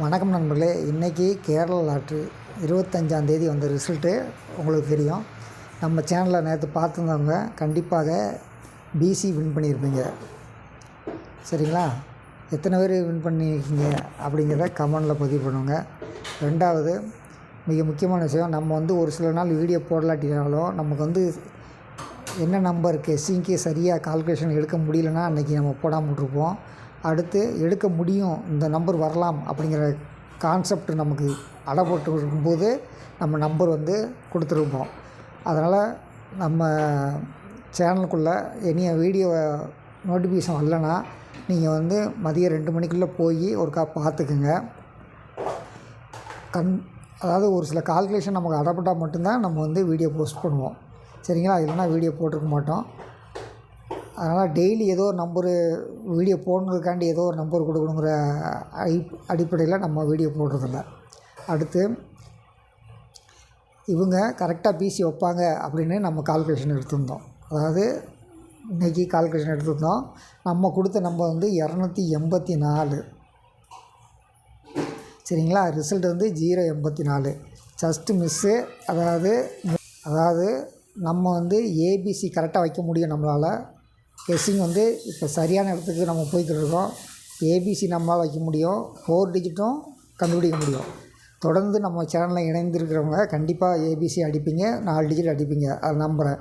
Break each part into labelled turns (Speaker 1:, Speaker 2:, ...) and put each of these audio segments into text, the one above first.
Speaker 1: வணக்கம் நண்பர்களே. இன்றைக்கி கேரளா லாட்ரி 25ஆம் தேதி வந்த ரிசல்ட்டு உங்களுக்கு தெரியும். நம்ம சேனலில் நேற்று பார்த்துருந்தவங்க கண்டிப்பாக பிசி வின் பண்ணியிருப்பீங்க. சரிங்களா? எத்தனை பேர் வின் பண்ணியிருக்கீங்க அப்படிங்கிறத கமெண்டில் பதிவு பண்ணுங்க. ரெண்டாவது மிக முக்கியமான விஷயம், நம்ம ஒரு சில நாள் வீடியோ போடலாட்டினாலும் நமக்கு என்ன நம்பர் கெஸ்ஸிங்க்கு சரியாக கால்குலேஷன் எடுக்க முடியலன்னா அன்றைக்கி நம்ம போடாமல் விட்ருப்போம். அடுத்து எடுக்க முடியும், இந்த நம்பர் வரலாம் அப்படிங்கிற கான்செப்ட் நமக்கு அடப்பட்டு இருக்கும்போது நம்ம நம்பர் கொடுத்துருப்போம். அதனால் நம்ம சேனலுக்குள்ளே இனிய வீடியோ நோட்டிஃபிகேஷன் வரலன்னா நீங்கள் மதியம் 2 மணிக்குள்ளே போய் ஒருக்கா பார்த்துக்குங்க. அதாவது ஒரு சில கால்குலேஷன் நமக்கு அடப்பட்டால் மட்டும்தான் நம்ம வீடியோ போஸ்ட் பண்ணுவோம். சரிங்களா? இல்லைன்னா வீடியோ போட்டிருக்க மாட்டோம். அதனால் டெய்லி ஏதோ ஒரு நம்பரு வீடியோ போடுறதுக்காண்டி ஏதோ ஒரு நம்பர் கொடுக்கணுங்கிற அடிப்படையில் நம்ம வீடியோ போடுறதில்ல. அடுத்து இவங்க கரெக்டாக பிசி வைப்பாங்க அப்படின்னு நம்ம கால்குலேஷன் எடுத்திருந்தோம். அதாவது இன்றைக்கி கால்குலேஷன் எடுத்திருந்தோம். நம்ம கொடுத்த நம்பர் 284. சரிங்களா? Result 084 just miss. அதாவது நம்ம ஏபிசி கரெக்டாக வைக்க முடியும். நம்மளால் கெஸ்ஸிங் இப்போ சரியான இடத்துக்கு நம்ம போய்கிட்டு இருக்கோம். ஏபிசி நம்மளால் வைக்க முடியும், 4 டிஜிட்டும் கண்டுபிடிக்க முடியும். தொடர்ந்து நம்ம சேனலில் இணைந்திருக்கிறவங்க கண்டிப்பாக ஏபிசி அடிப்பீங்க, 4 டிஜிட் அடிப்பீங்க, அது நம்புகிறேன்.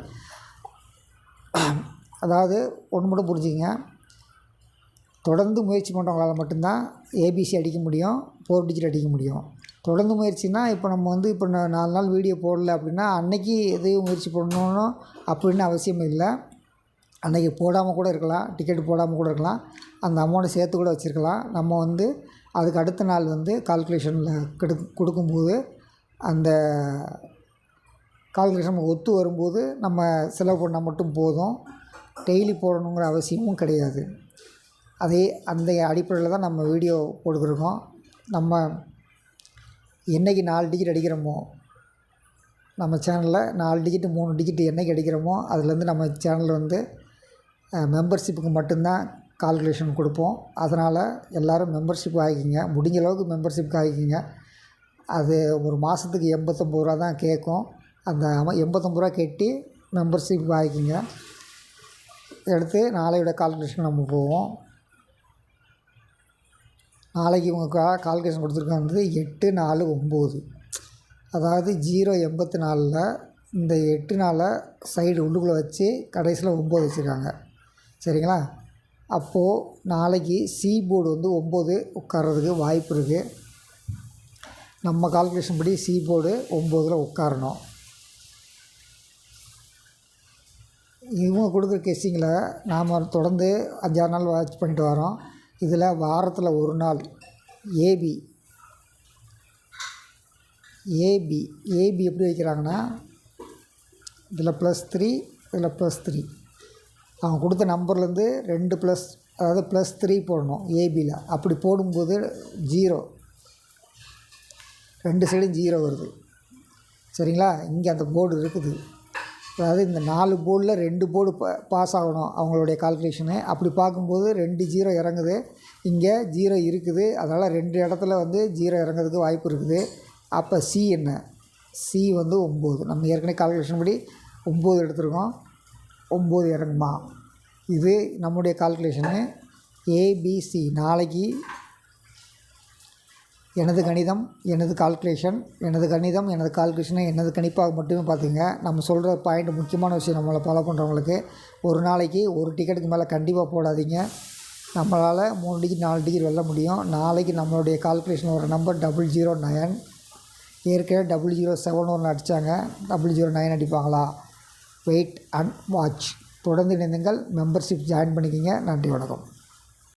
Speaker 1: அதாவது ஒன்று மட்டும் புரிஞ்சுங்க, தொடர்ந்து முயற்சி பண்ணுறவங்களால் மட்டும்தான் ஏபிசி அடிக்க முடியும், 4 டிஜிட் அடிக்க முடியும். தொடர்ந்து முயற்சினா இப்போ நம்ம இப்போ 4 நாள் வீடியோ போடல அப்படின்னா அன்றைக்கி எதையும் முயற்சி பண்ணணும் அப்படின்னு அவசியம் இல்லை. அன்றைக்கி போடாமல் கூட இருக்கலாம், டிக்கெட் போடாமல் கூட இருக்கலாம், அந்த அமௌண்ட்டை சேர்த்து கூட வச்சுருக்கலாம். நம்ம அதுக்கு அடுத்த நாள் கால்குலேஷனில் கொடுக்கும்போது அந்த கால்குலேஷன் நமக்கு ஒத்து வரும்போது நம்ம செலவு பண்ணால் மட்டும் போதும். டெய்லி போடணுங்கிற அவசியமும் கிடையாது. அந்த அடிப்படையில் தான் நம்ம வீடியோ போட்டுக்கிருக்கோம். நம்ம என்றைக்கு 4 டிஜிட் அடிக்கிறோமோ, நம்ம சேனலில் 4 டிஜிட்டு 3 டிஜிட்டு என்றைக்கு அடிக்கிறோமோ அதுலேருந்து நம்ம சேனலில் மெம்பர்ஷிப்புக்கு மட்டும்தான் கால்குலேஷன் கொடுப்போம். அதனால் எல்லோரும் மெம்பர்ஷிப் ஆகிக்கிங்க, முடிஞ்ச அளவுக்கு மெம்பர்ஷிப் ஆகிக்கிங்க. அது ஒரு மாதத்துக்கு 89 ரூபா தான் கேட்கும். அந்த 89 ரூபா கட்டி மெம்பர்ஷிப் ஆகிக்கிங்க. எடுத்து நாளையோட கால்குலேஷன் நம்ம போவோம். நாளைக்கு இவங்க கால்குலேஷன் கொடுத்துருக்காங்க 849. அதாவது 084ல் இந்த 8 சைடு உள்ளுக்குள்ளே வச்சு கடைசியில் 9 வச்சுருக்காங்க. சரிங்களா? அப்போது நாளைக்கு சி போர்டு 9 உட்கார்றதுக்கு வாய்ப்பு இருக்குது. நம்ம கால்குலேஷன் படி சி போர்டு 9ல் உட்காரணும். இவங்க கொடுக்குற கெஸ்ஸிங்கில் நாம் தொடர்ந்து 5-6 நாள் வாட்ச் பண்ணிட்டு வரோம். இதில் வாரத்தில் ஒரு நாள் ஏபி எப்படி வைக்கிறாங்கன்னா, இதில் +3, இதில் +3. அவங்க கொடுத்த நம்பர்லேருந்து 2 ப்ளஸ், அதாவது +3 போடணும் ஏபியில். அப்படி போடும்போது 0, 2 சைடும் 0 வருது. சரிங்களா? இங்கே அந்த போர்டு இருக்குது. அதாவது இந்த 4 போர்டில் 2 போர்டு பாஸ் ஆகணும் அவங்களுடைய கால்குலேஷனு. அப்படி பார்க்கும்போது 2 0 இறங்குது, இங்கே 0 இருக்குது. அதனால் 2 இடத்துல 0 இறங்கிறதுக்கு வாய்ப்பு இருக்குது. அப்போ சி என்ன? சி 9. நம்ம ஏற்கனவே கால்குலேஷன் படி 9 எடுத்துருக்கோம். 9 இறங்குமா? இது நம்முடைய கால்குலேஷனு. ஏபிசி நாளைக்கு எனது கணிதம், எனது கால்குலேஷன், எனது கணிதம், எனது கால்குலேஷனை எனது கணிப்பாக மட்டுமே பார்த்துங்க. நம்ம சொல்கிற பாயிண்ட் முக்கியமான விஷயம், நம்மளை ஃபாலோ பண்ணுறவங்களுக்கு ஒரு நாளைக்கு ஒரு டிக்கெட்டுக்கு மேலே கண்டிப்பாக போடாதீங்க. நம்மளால் 3 டிஜிட் 4 டிஜிட் வெல்ல முடியும். நாளைக்கு நம்மளுடைய கால்குலேஷன் ஒரு நம்பர் 009. ஏற்கனவே 007 அடித்தாங்க, 009 அடிப்பாங்களா? Wait and watch. தொடர்ந்து இணைந்துங்கள், மெம்பர்ஷிப் ஜாயின் பண்ணிக்கிங்க. நன்றி, வணக்கம்.